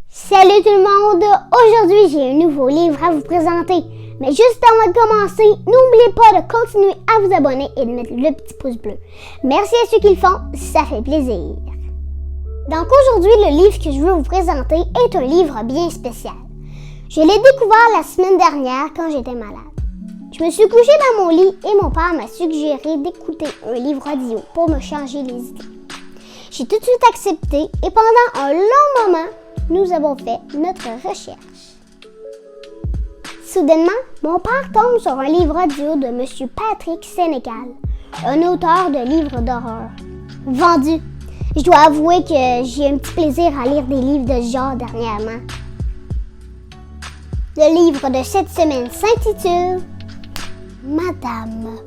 Salut tout le monde! Aujourd'hui, j'ai un nouveau livre à vous présenter. Mais juste avant de commencer, n'oubliez pas de continuer à vous abonner et de mettre le petit pouce bleu. Merci à ceux qui le font, ça fait plaisir. Donc aujourd'hui, le livre que je veux vous présenter est un livre bien spécial. Je l'ai découvert la semaine dernière quand j'étais malade. Je me suis couchée dans mon lit et mon père m'a suggéré d'écouter un livre audio pour me changer les idées. J'ai tout de suite accepté et pendant un long moment, nous avons fait notre recherche. Soudainement, mon père tombe sur un livre audio de M. Patrick Sénécal, un auteur de livres d'horreur. Vendu! Je dois avouer que j'ai un petit plaisir à lire des livres de ce genre dernièrement. Le livre de cette semaine s'intitule Madame.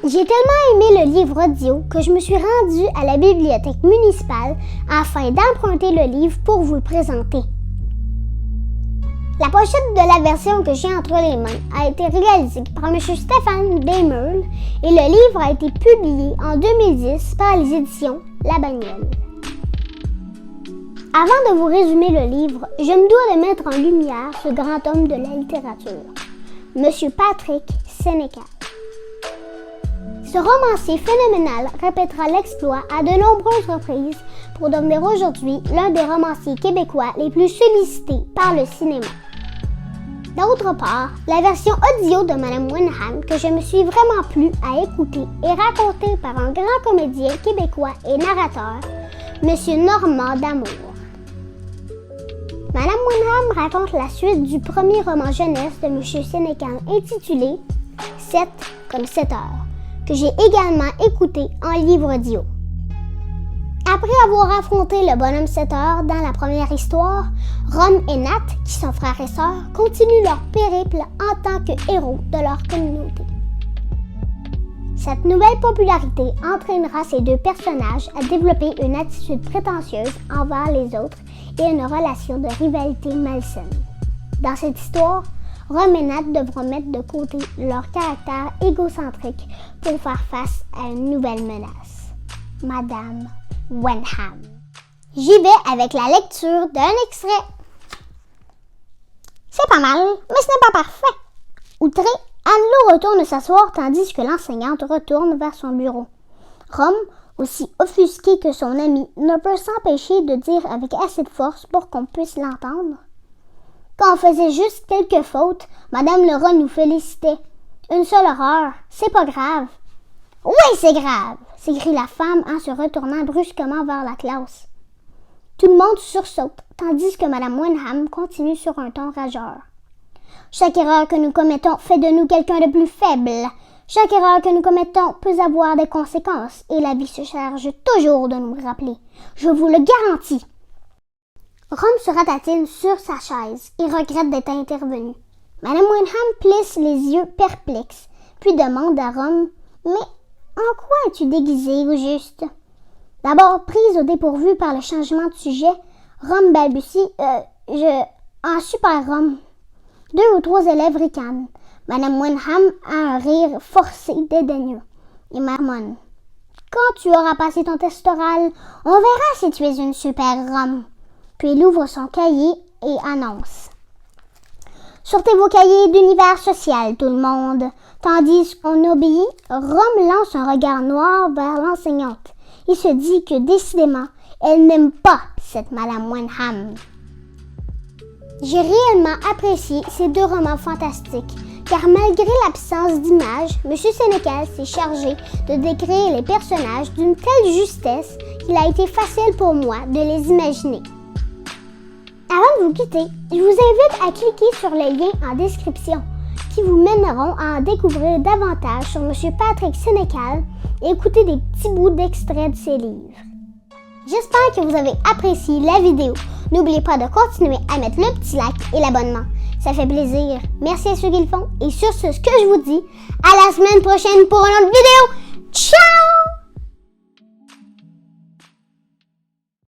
J'ai tellement aimé le livre audio que je me suis rendue à la bibliothèque municipale afin d'emprunter le livre pour vous le présenter. La pochette de la version que j'ai entre les mains a été réalisée par M. Stéphane Demerle et le livre a été publié en 2010 par les éditions La Bagnole. Avant de vous résumer le livre, je me dois de mettre en lumière ce grand homme de la littérature, M. Patrick Sénécal. Ce romancier phénoménal répétera l'exploit à de nombreuses reprises pour devenir aujourd'hui l'un des romanciers québécois les plus sollicités par le cinéma. D'autre part, la version audio de Mme Wenham que je me suis vraiment plu à écouter est racontée par un grand comédien québécois et narrateur, M. Normand D'Amour. Mme Wenham raconte la suite du premier roman jeunesse de M. Sénécal intitulé « 7 comme 7 heures », que j'ai également écouté en livre audio. Après avoir affronté le bonhomme 7 heures dans la première histoire, Rom et Nat, qui sont frères et sœurs, continuent leur périple en tant que héros de leur communauté. Cette nouvelle popularité entraînera ces deux personnages à développer une attitude prétentieuse envers les autres et une relation de rivalité malsaine. Dans cette histoire, Rom et Nat devront mettre de côté leur caractère égocentrique pour faire face à une nouvelle menace, Madame Wenham. J'y vais avec la lecture d'un extrait. C'est pas mal, mais ce n'est pas parfait. Outrée, Anne-Lou retourne s'asseoir tandis que l'enseignante retourne vers son bureau. Rom, aussi offusqué que son ami, ne peut s'empêcher de dire avec assez de force pour qu'on puisse l'entendre. Quand on faisait juste quelques fautes, Madame Leroy nous félicitait. Une seule erreur, c'est pas grave. Oui, c'est grave, s'écrie la femme en se retournant brusquement vers la classe. Tout le monde sursaute, tandis que Madame Wenham continue sur un ton rageur. Chaque erreur que nous commettons fait de nous quelqu'un de plus faible. Chaque erreur que nous commettons peut avoir des conséquences, et la vie se charge toujours de nous rappeler. Je vous le garantis. Rom se ratatine sur sa chaise et regrette d'être intervenu. Madame Wenham plisse les yeux perplexes, puis demande à Rom « Mais en quoi es-tu déguisé au juste? » D'abord prise au dépourvu par le changement de sujet, Rom balbutie « en super Rom. » 2 ou 3 élèves ricanent. Madame Wenham a un rire forcé dédaigneux et marmonne. « Quand tu auras passé ton test oral, on verra si tu es une super Rom. » Puis il ouvre son cahier et annonce. Sortez vos cahiers d'univers social, tout le monde. Tandis qu'on obéit, Rom lance un regard noir vers l'enseignante. Il se dit que décidément, elle n'aime pas cette Madame Wenham. J'ai réellement apprécié ces 2 romans fantastiques, car malgré l'absence d'images, M. Sénécal s'est chargé de décrire les personnages d'une telle justesse qu'il a été facile pour moi de les imaginer. Avant de vous quitter, je vous invite à cliquer sur les liens en description qui vous mèneront à en découvrir davantage sur M. Patrick Sénécal et écouter des petits bouts d'extraits de ses livres. J'espère que vous avez apprécié la vidéo. N'oubliez pas de continuer à mettre le petit like et l'abonnement. Ça fait plaisir. Merci à ceux qui le font. Et sur ce que je vous dis, à la semaine prochaine pour une autre vidéo. Ciao!